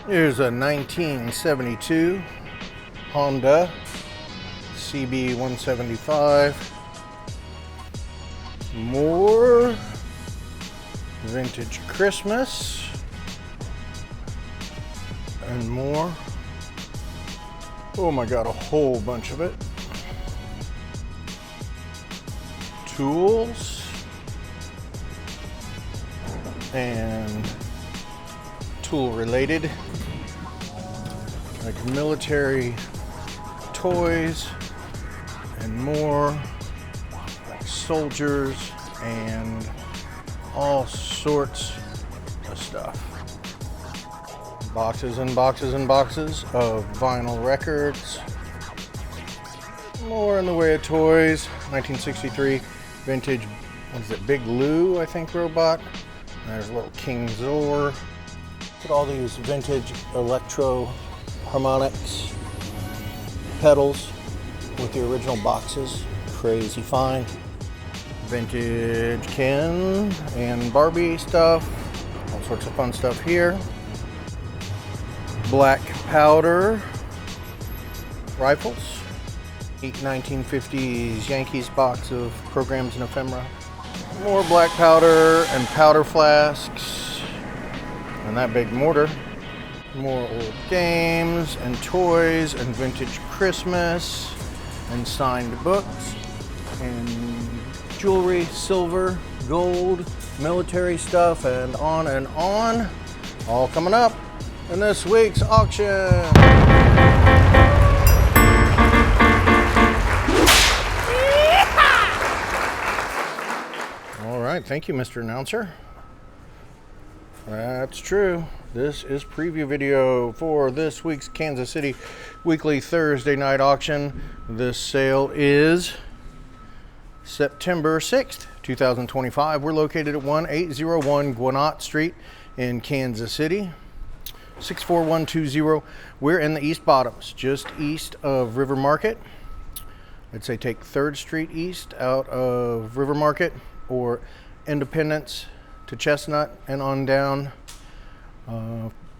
Here's a 1972 Honda CB 175. More vintage Christmas and more. Oh my God, a whole bunch of it. Tools and tool related, like military toys and more, like soldiers and all sorts of stuff. Boxes and boxes and boxes of vinyl records. More in the way of toys. 1963 vintage, what is it, Big Lou, I think, robot. There's a little King Zor. Look at all these vintage Electro-Harmonix pedals with the original boxes. Crazy find. Vintage Ken and Barbie stuff. All sorts of fun stuff here. Black powder rifles. 1950s Yankees box of programs and ephemera. More black powder and powder flasks. And that big mortar. More old games and toys and vintage Christmas and signed books and jewelry, silver, gold, military stuff, and on, all coming up in this week's auction. All right, thank you, Mr. Announcer. That's true. This is preview video for this week's Kansas City weekly Thursday night auction. This sale is September 6th, 2025. We're located at 1801 Gwinnett Street in Kansas City. 64120. We're in the East Bottoms, just east of River Market. I'd say take 3rd Street east out of River Market or Independence to Chestnut and on down.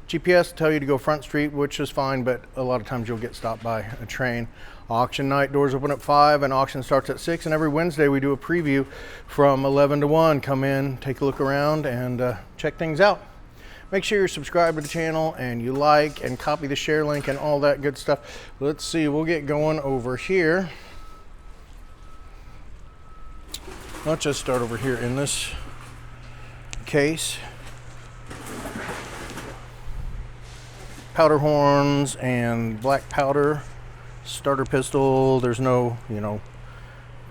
GPS tell you to go Front Street, which is fine, but a lot of times you'll get stopped by a train. Auction night, doors open at 5 and auction starts at 6, and every Wednesday we do a preview from 11 to 1. Come in, take a look around, and check things out. Make sure you're subscribed to the channel and you like and copy the share link and all that good stuff. Let's see, we'll get going over here. Let's just start over here in this case. Powder horns and black powder starter pistol. There's no,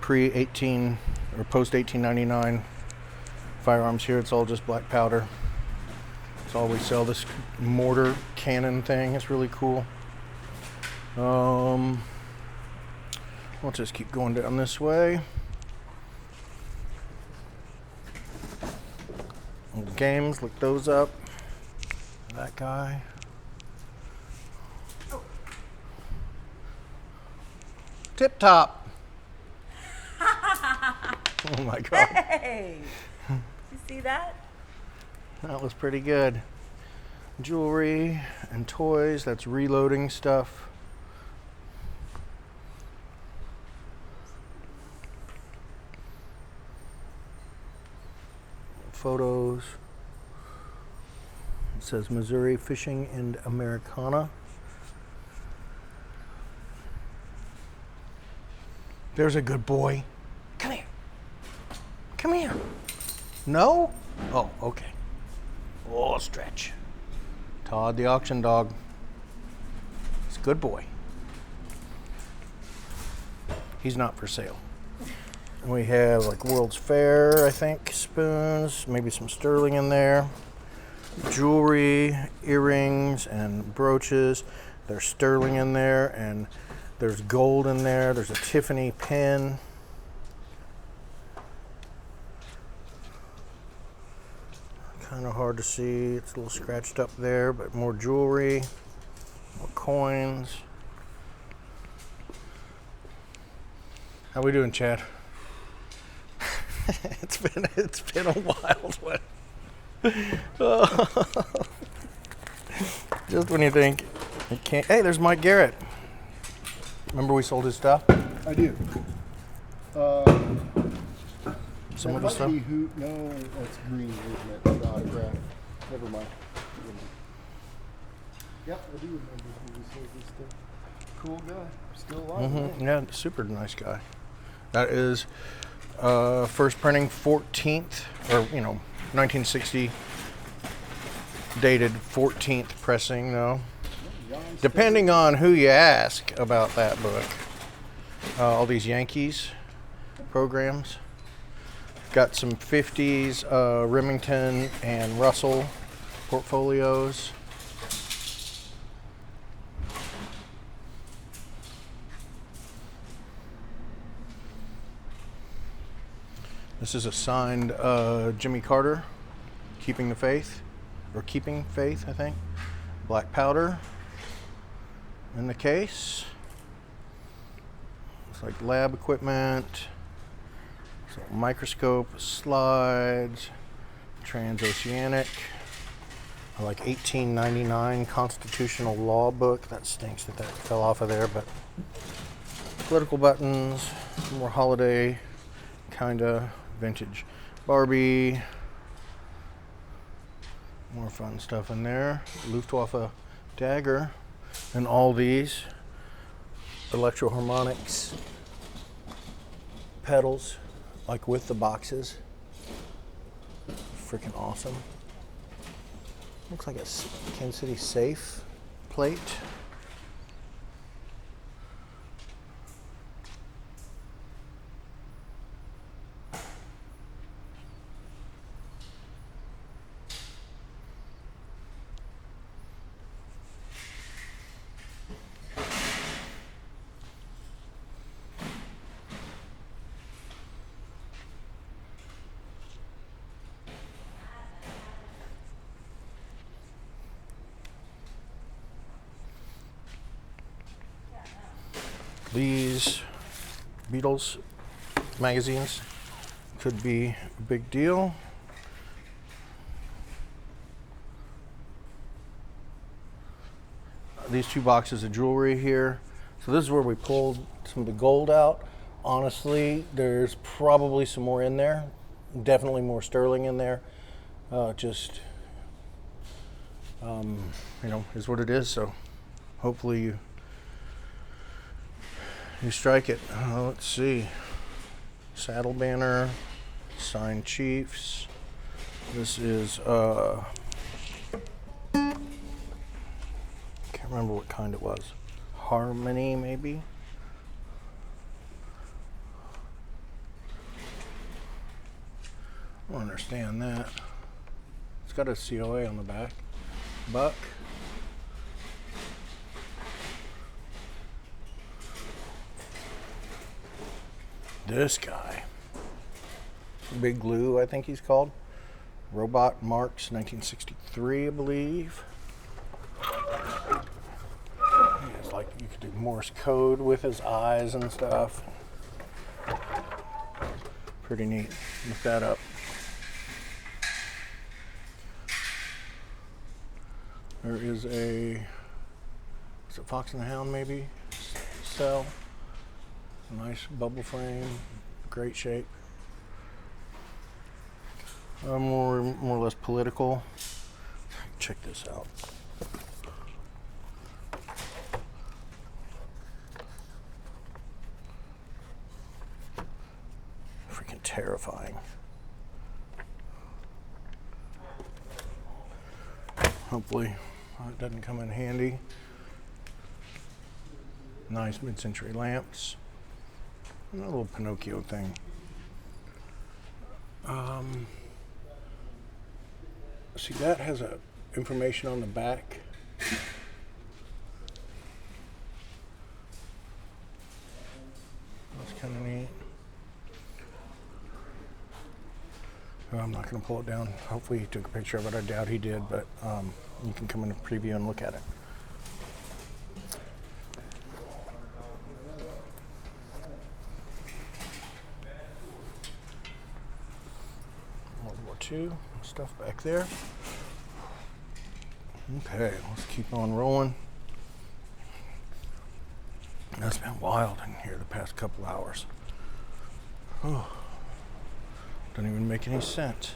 pre-18 or post-1899 firearms here. It's all just black powder. That's all we sell. This mortar cannon thing is really cool. We'll just keep going down this way. Old games, look those up. That guy. Tip Top. Oh my God. Hey! You see that? That was pretty good. Jewelry and toys, that's reloading stuff. Photos. It says Missouri Fishing and Americana. There's a good boy. Come here. Come here. No? Oh, okay. Oh, stretch. Todd the auction dog. It's a good boy. He's not for sale. We have like World's Fair, I think, spoons, maybe some sterling in there. Jewelry, earrings, and brooches. There's sterling in there, and there's gold in there. There's a Tiffany pin. Kind of hard to see. It's a little scratched up there, but more jewelry, more coins. How we doing, Chad? It's been a wild one. Just when you think it can't. Hey, there's Mike Garrett. Remember we sold his stuff? I do. Some of that his might stuff? be no, that's green, isn't it? The autograph. Never mind. Yep, I do remember when we sold this stuff. Cool guy. Still alive. Right? Yeah, super nice guy. That is first printing 14th, or 1960, dated 14th pressing though. Depending on who you ask about that book. All these Yankees programs. Got some 50s Remington and Russell portfolios. This is a signed Jimmy Carter, Keeping the Faith, or Keeping Faith, I think. Black powder in the case. It's like lab equipment. So microscope, slides, transoceanic, like 1899 constitutional law book. That stinks that fell off of there, but political buttons, more holiday, kinda vintage Barbie, more fun stuff in there. Luftwaffe dagger, and all these Electro-Harmonix pedals. Like with the boxes. Freaking awesome. Looks like a Kansas City safe plate. These Beatles magazines could be a big deal. These two boxes of jewelry here. So this is where we pulled some of the gold out. Honestly, there's probably some more in there. Definitely more sterling in there. Is what it is. So hopefully you strike it. Let's see. Saddle banner, signed Chiefs. This is can't remember what kind it was. Harmony, maybe. I don't understand that. It's got a COA on the back. Buck. This guy. Big Glue, I think he's called. Robot Marks, 1963, I believe. It's like you could do Morse code with his eyes and stuff. Pretty neat. Look that up. There is a Fox and the Hound maybe? Cell. Nice bubble frame, great shape. More or less political. Check this out. Freaking terrifying. Hopefully it doesn't come in handy. Nice mid-century lamps. A little Pinocchio thing. See, that has information on the back. That's kind of neat. I'm not going to pull it down. Hopefully he took a picture of it. I doubt he did, but you can come in a preview and look at it. World War II stuff back there. Okay, let's keep on rolling. It's been wild in here the past couple hours. Oh, doesn't even make any sense.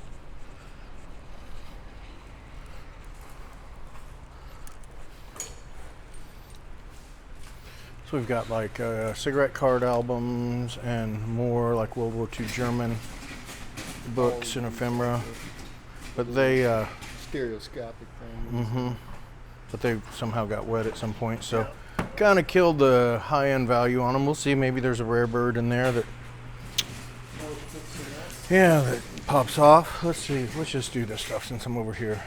So we've got like cigarette card albums and more like World War II German books and ephemera. But they Stereoscopic thing. but they somehow got wet at some point, so kind of killed the high-end value on them. We'll see, maybe there's a rare bird in there that that pops off. Let's see, let's just do this stuff since I'm over here.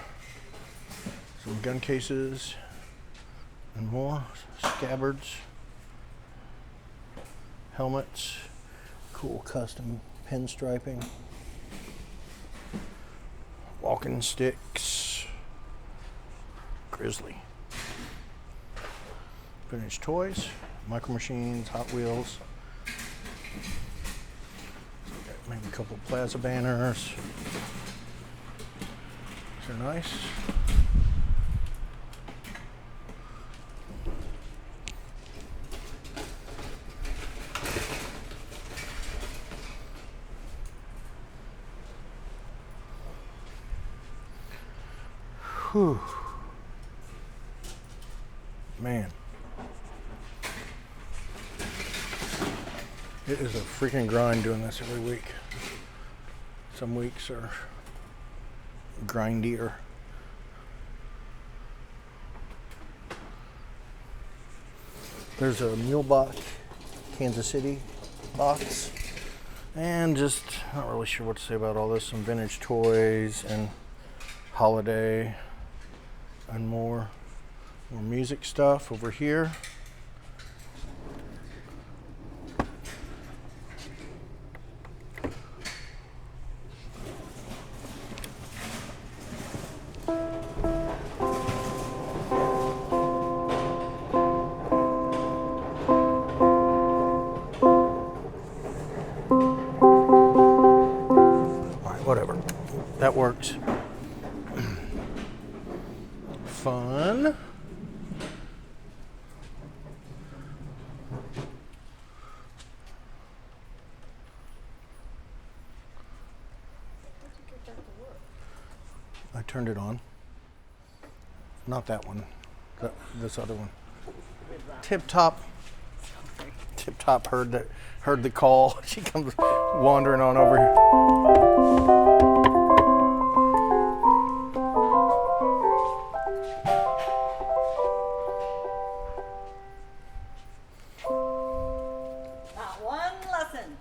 Some gun cases and more scabbards, helmets, cool custom pinstriping, walking sticks, grizzly, vintage toys, micro machines, Hot Wheels, maybe a couple of plaza banners. These are nice. Whew. Man. It is a freaking grind doing this every week. Some weeks are grindier. There's a Mulebach, Kansas City box. And just not really sure what to say about all this. Some vintage toys and holiday and more music stuff over here. Whatever. That works. Fun. I turned it on. Not that one. This other one. Tip Top. Tip Top heard the call. She comes wandering on over here. Not one lesson.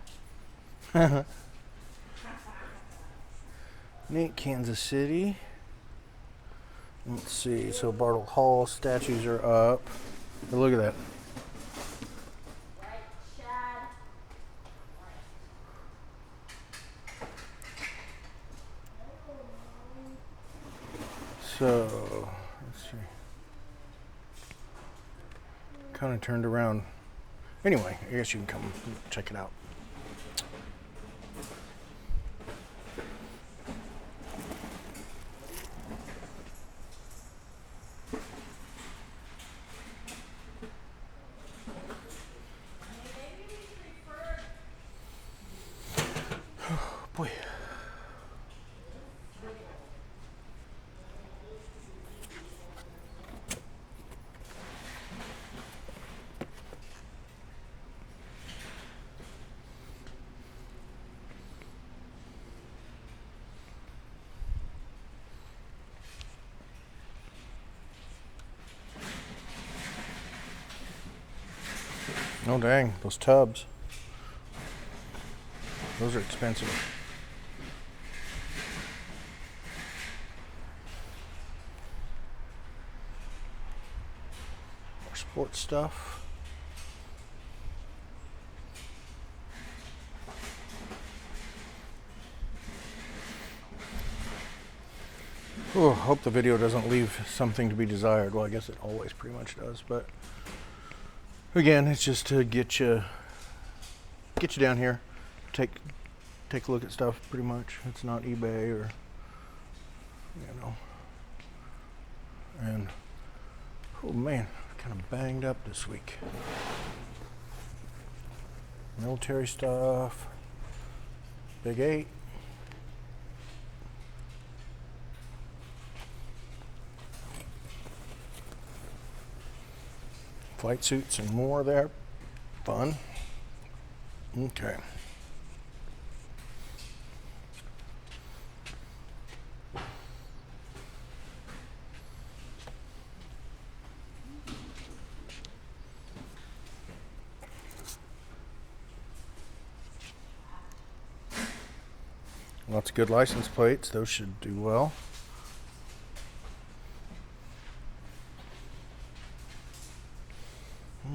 Neat. Kansas City. Let's see. So Bartle Hall statues are up. But look at that. Right, Chad. So let's see. Kind of turned around. Anyway, I guess you can come check it out. Boy. Oh dang, those tubs. Those are expensive. More sports stuff. Oh, hope the video doesn't leave something to be desired. Well, I guess it always pretty much does, but again, it's just to get you down here, take a look at stuff. Pretty much, it's not eBay or And oh man, kind of banged up this week. Military stuff, Big 8. Flight suits and more there. Fun. Okay. Lots of good license plates. Those should do well.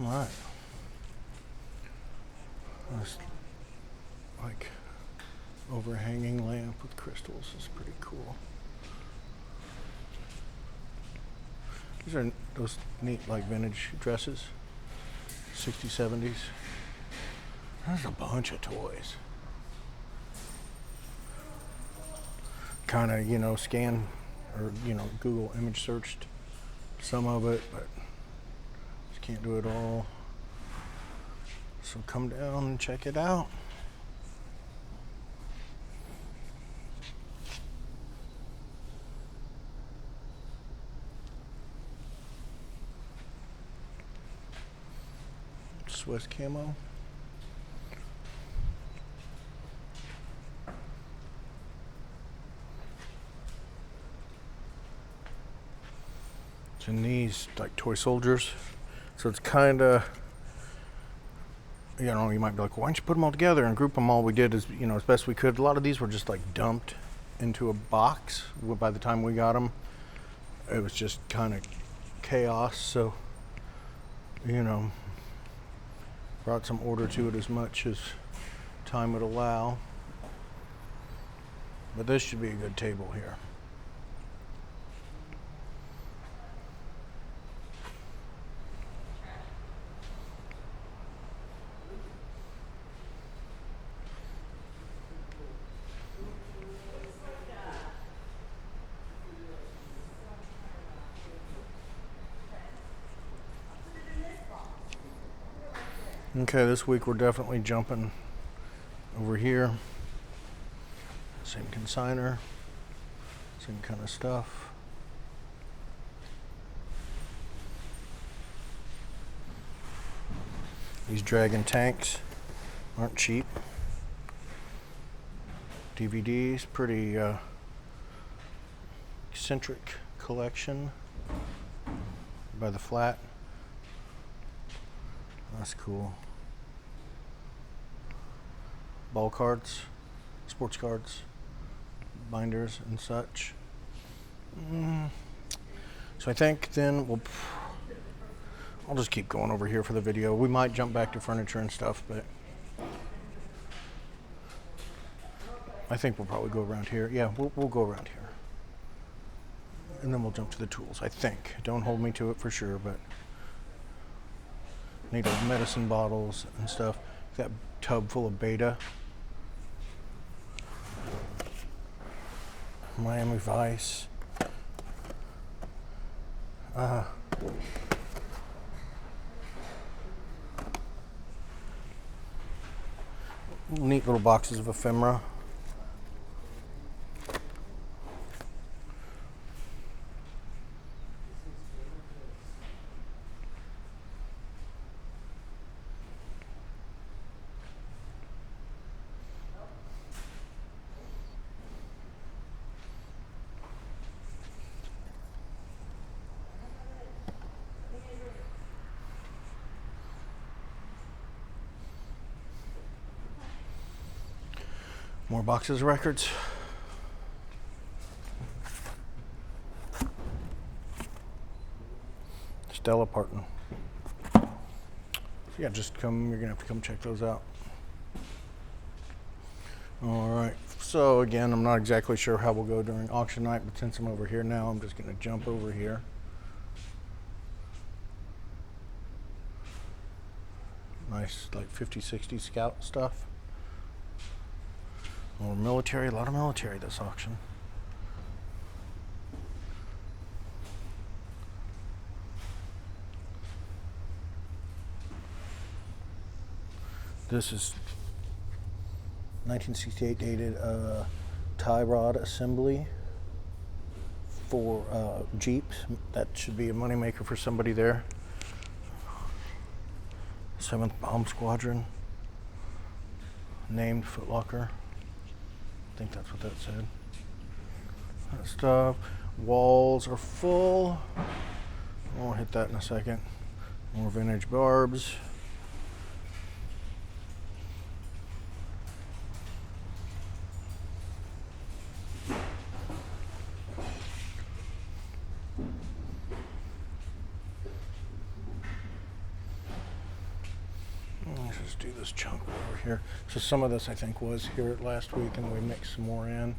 All right. This like overhanging lamp with crystals is pretty cool. These are those neat like vintage dresses, 60s, 70s. There's a bunch of toys. Kind of, you know, scan or, you know, Google image searched some of it, but just can't do it all. So come down and check it out. Swiss camo. And these like toy soldiers, so it's kind of, you know, you might be like, why don't you put them all together and group them all? We did as, you know, as best we could. A lot of these were just like dumped into a box by the time we got them. It was just kind of chaos, so, you know, brought some order to it as much as time would allow. But this should be a good table here. Okay, this week we're definitely jumping over here. Same consigner, same kind of stuff. These Dragon tanks aren't cheap. DVDs, pretty eccentric collection by the flat. That's cool. Ball cards, sports cards, binders and such. So I think then I'll just keep going over here for the video. We might jump back to furniture and stuff, but I think we'll probably go around here. Yeah, we'll go around here. And then we'll jump to the tools, I think. Don't hold me to it for sure, but need old medicine bottles and stuff. That tub full of beta. Miami Vice. Neat little boxes of ephemera. More boxes of records. Stella Parton. Yeah, just come, you're gonna have to come check those out. All right, so again, I'm not exactly sure how we'll go during auction night, but since I'm over here now, I'm just gonna jump over here. Nice, like 50, 60 Scout stuff. More military, a lot of military this auction. This is 1968 dated tie rod assembly for Jeeps. That should be a moneymaker for somebody there. 7th Bomb Squadron. Named Foot Locker. I think that's what that said. That stuff. Walls are full. I'll hit that in a second. More vintage barbs. Let's just do this chunk over here. So some of this I think was here last week and we mixed some more in.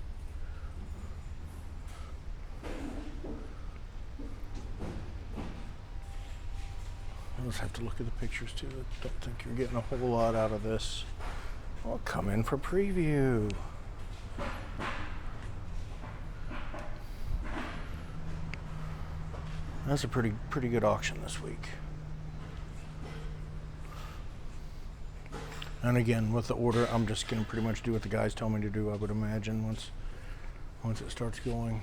I'll just have to look at the pictures too. I don't think you're getting a whole lot out of this. I'll come in for preview. That's a pretty good auction this week. And again, with the order, I'm just gonna pretty much do what the guys tell me to do, I would imagine, once it starts going.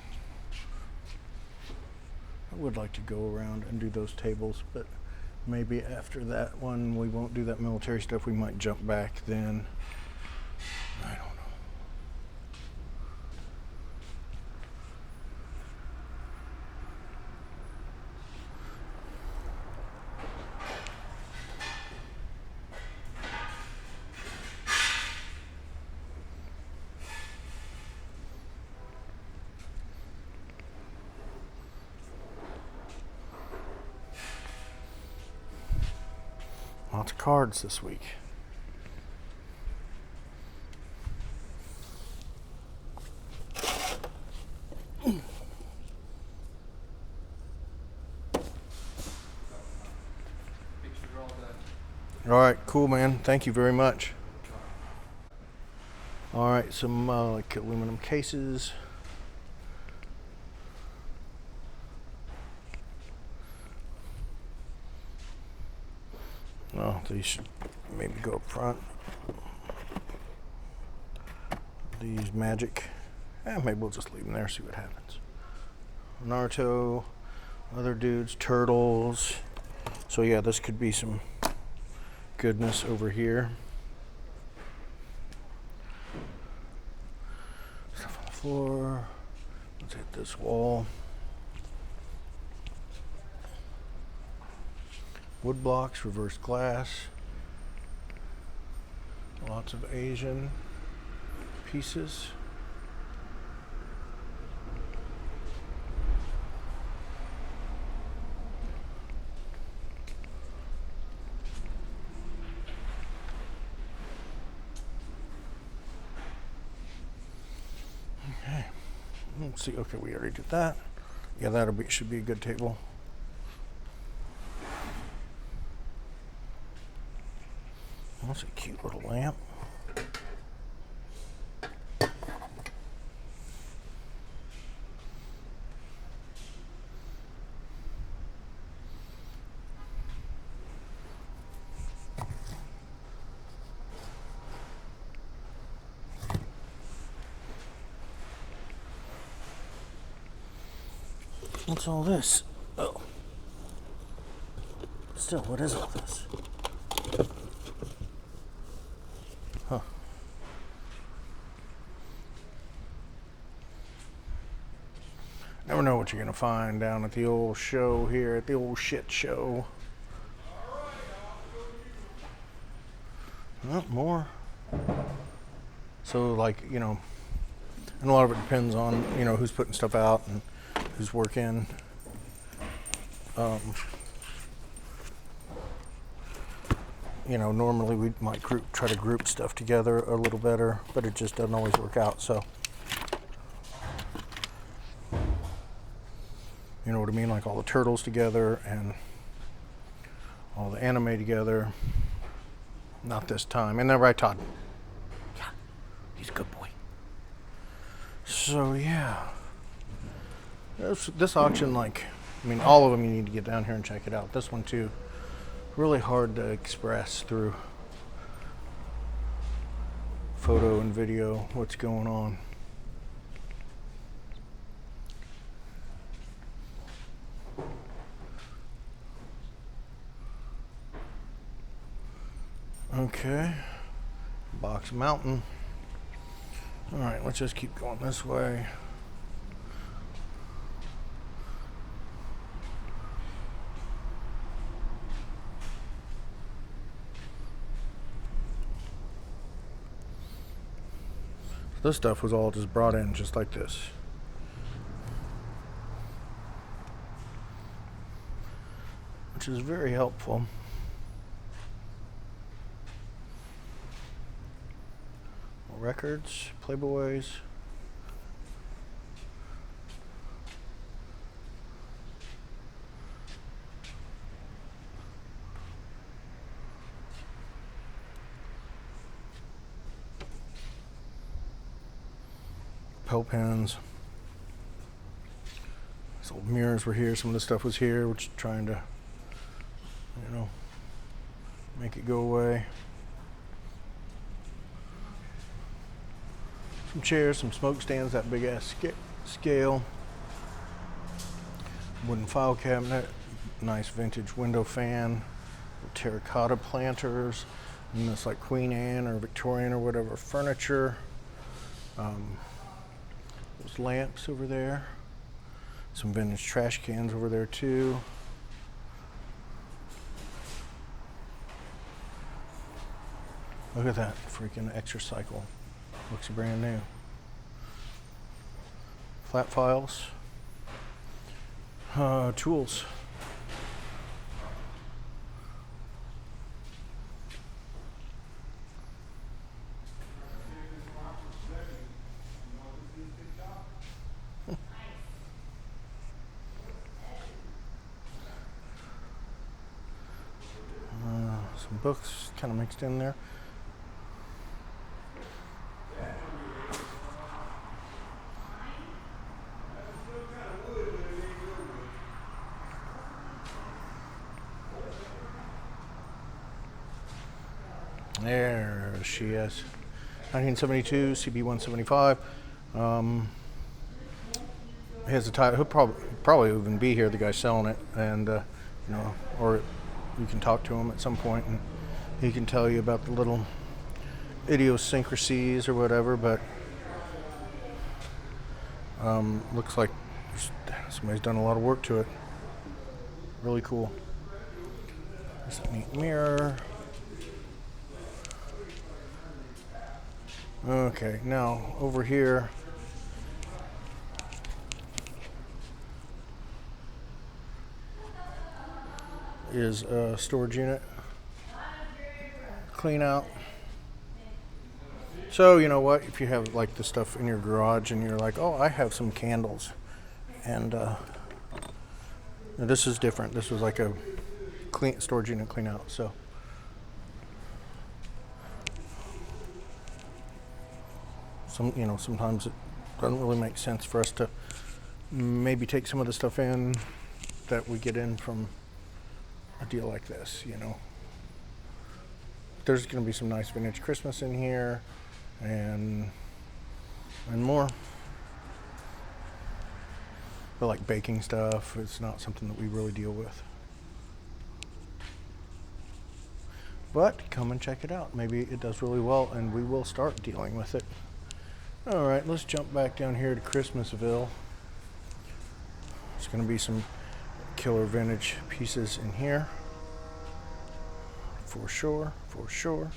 I would like to go around and do those tables, but maybe after that one, we won't do that military stuff. We might jump back then. I don't know. Lots of cards this week. All right, cool, man. Thank you very much. All right, some like aluminum cases. Oh, these should maybe go up front. These magic. Maybe we'll just leave them there, see what happens. Naruto, other dudes, turtles. So yeah, this could be some goodness over here. Stuff on the floor. Let's hit this wall. Wood blocks, reverse glass. Lots of Asian pieces. Okay. Let's see. Okay, we already did that. Yeah, should be a good table. That's a cute little lamp. What's all this? Oh. Still, what is all this? Huh. Never know what you're gonna find down at the old show here, at the old shit show. Oh, more. So, like, you know, and a lot of it depends on, you know, who's putting stuff out and who's working. You know, normally we might try to group stuff together a little better, but it just doesn't always work out, so. You know what I mean? Like all the turtles together and all the anime together. Not this time. Isn't that right, Todd? Yeah, he's a good boy. So, yeah. This auction, like, I mean, all of them you need to get down here and check it out. This one, too. Really hard to express through photo and video what's going on. Okay, box mountain. All right, let's just keep going this way. This stuff was all just brought in just like this. Which is very helpful. Records, Playboys. Pill pens. These old mirrors were here. Some of the stuff was here, which is trying to, you know, make it go away. Some chairs, some smoke stands, that big ass scale. Wooden file cabinet, nice vintage window fan, terracotta planters, and this like Queen Anne or Victorian or whatever furniture. Those lamps over there. Some vintage trash cans over there too. Look at that freaking extra cycle. Looks brand new. Flat files. Tools. Some books kind of mixed in there. There she is. 1972 CB175. He has a title. He'll probably even be here. The guy selling it, and you know, or you can talk to him at some point, and he can tell you about the little idiosyncrasies or whatever. But looks like somebody's done a lot of work to it. Really cool. There's a neat mirror. Okay, now over here is a storage unit. Clean out. So you know what, if you have like the stuff in your garage and you're like, oh, I have some candles, and this is different. This was like a clean storage unit clean out. So sometimes it doesn't really make sense for us to maybe take some of the stuff in that we get in from a deal like this, you know. There's going to be some nice vintage Christmas in here and more. But like baking stuff, it's not something that we really deal with. But come and check it out. Maybe it does really well and we will start dealing with it. All right, let's jump back down here to Christmasville. There's going to be some killer vintage pieces in here. For sure, for sure.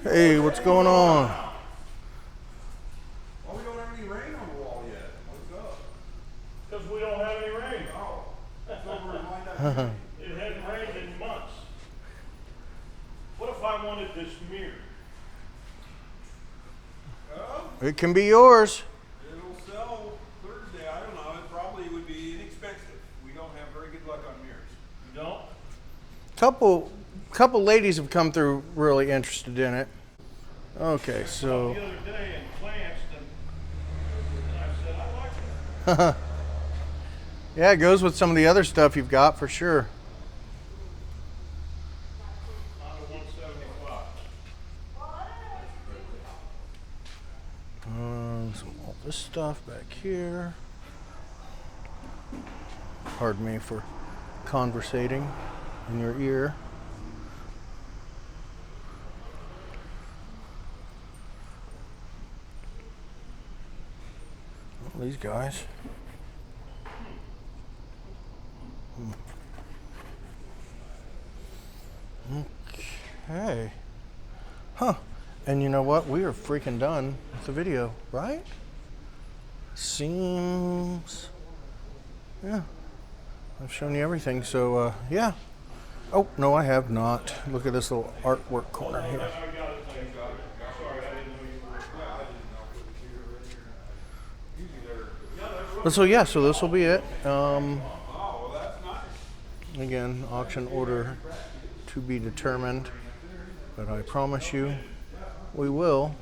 Hey, what's going on? Oh, we don't have any rain on the wall yet. What's up? Because we don't have any rain. Oh, it's over in line. It hasn't rained in months. What if I wanted this mirror? It can be yours. It'll sell Thursday. I don't know. It probably would be inexpensive. We don't have very good luck on mirrors. You don't? Couple ladies have come through really interested in it. Okay, so The other day and glanced and I said, I like it. yeah, it goes with some of the other stuff you've got for sure. Under 175. All this stuff back here. Pardon me for conversating in your ear. Well, these guys. Okay. Huh. And you know what? We are freaking done with the video, right? Seems. Yeah. I've shown you everything, so yeah. Oh, no, I have not. Look at this little artwork corner here. But so yeah, so this will be it. Again, auction order to be determined, but I promise you we will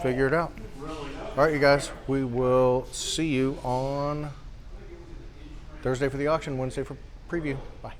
figure it out. All right, you guys, we will see you on Thursday for the auction, Wednesday for preview. Bye.